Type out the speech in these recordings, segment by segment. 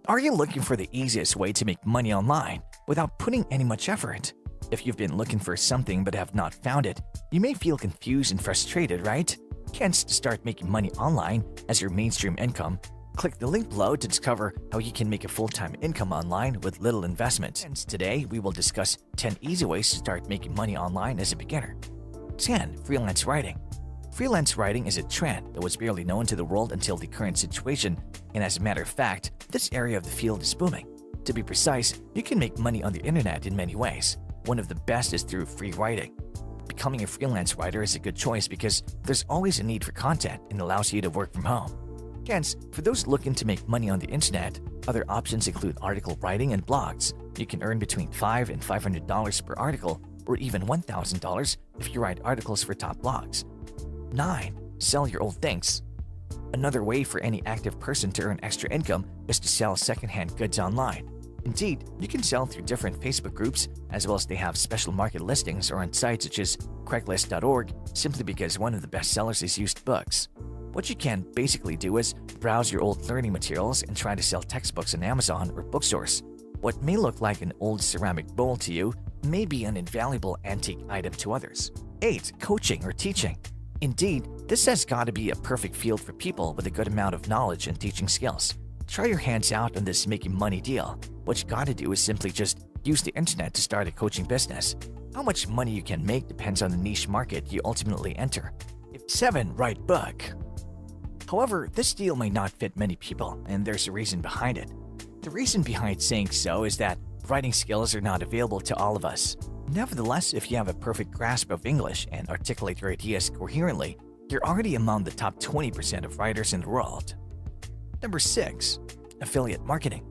Are you looking for the easiest way to make money online without putting any much effort? If you've been looking for something but have not found it, you may feel confused and frustrated, right? Hence, to start making money online as your mainstream income, click the link below to discover how you can make a full-time income online with little investment. And today, we will discuss 10 easy ways to start making money online as a beginner. 10. Freelance writing. Freelance writing is a trend that was barely known to the world until the current situation, and as a matter of fact, this area of the field is booming. To be precise, you can make money on the internet in many ways. One of the best is through free writing. Becoming a freelance writer is a good choice because there's always a need for content and allows you to work from home. Hence, for those looking to make money on the internet, other options include article writing and blogs. You can earn between $5 and $500 per article, or even $1,000 if you write articles for top blogs. 9. Sell your old things. Another way for any active person to earn extra income is to sell secondhand goods online. Indeed, you can sell through different Facebook groups, as well as they have special market listings or on sites such as Craigslist.org, simply because one of the best sellers is used books. What you can basically do is browse your old learning materials and try to sell textbooks on Amazon or bookstores. What may look like an old ceramic bowl to you may be an invaluable antique item to others. 8. Coaching or teaching. Indeed, this has got to be a perfect field for people with a good amount of knowledge and teaching skills. Try your hands out on this making money deal. What you gotta do is simply just use the internet to start a coaching business. How much money you can make depends on the niche market you ultimately enter. 7. Write book. However, this deal may not fit many people, and there's a reason behind it. The reason behind saying so is that writing skills are not available to all of us. Nevertheless, if you have a perfect grasp of English and articulate your ideas coherently, you're already among the top 20% of writers in the world. Number 6. Affiliate marketing.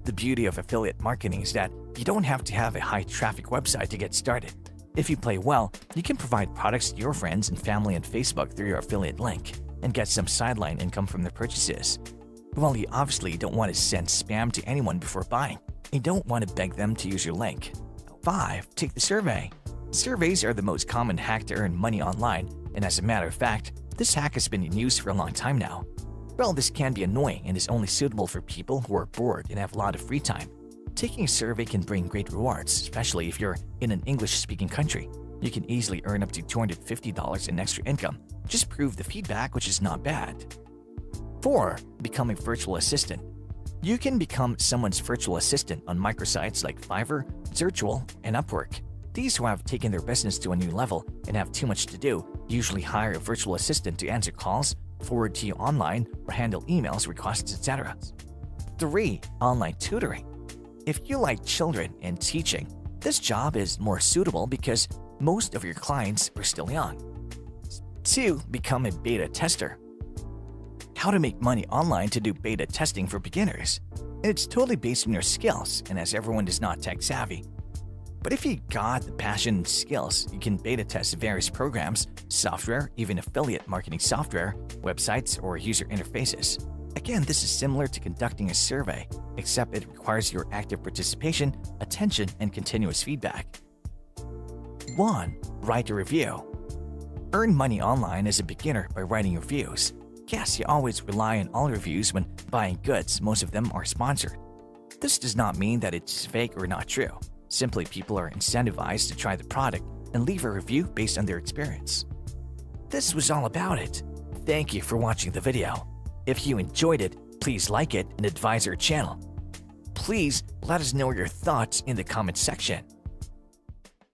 The beauty of affiliate marketing is that you don't have to have a high-traffic website to get started. If you play well, you can provide products to your friends and family on Facebook through your affiliate link and get some sideline income from their purchases. Well, you obviously don't want to send spam to anyone before buying. You don't want to beg them to use your link. 5. Take the survey. Surveys are the most common hack to earn money online, and as a matter of fact, this hack has been in use for a long time now. Well, this can be annoying and is only suitable for people who are bored and have a lot of free time. Taking a survey can bring great rewards, especially if you're in an English-speaking country. You can easily earn up to $250 in extra income. Just prove the feedback, which is not bad. 4. Become a virtual assistant. You can become someone's virtual assistant on microsites like Fiverr, Zirtual, and Upwork. These who have taken their business to a new level and have too much to do usually hire a virtual assistant to answer calls, forward to you online, or handle emails, requests, etc. 3. Online tutoring. If you like children and teaching, this job is more suitable because most of your clients are still young. 2. Become a beta tester. How to make money online to do beta testing for beginners. It's totally based on your skills, and as everyone is not tech savvy. But if you got the passion and skills, you can beta test various programs, software, even affiliate marketing software, websites, or user interfaces. Again, this is similar to conducting a survey, except it requires your active participation, attention, and continuous feedback. 1. Write a review. Earn money online as a beginner by writing reviews. Yes, you always rely on all reviews when buying goods. Most of them are sponsored. This does not mean that it's fake or not true. Simply, people are incentivized to try the product and leave a review based on their experience. This was all about it. Thank you for watching the video. If you enjoyed it, please like it and advise our channel. Please let us know your thoughts in the comment section.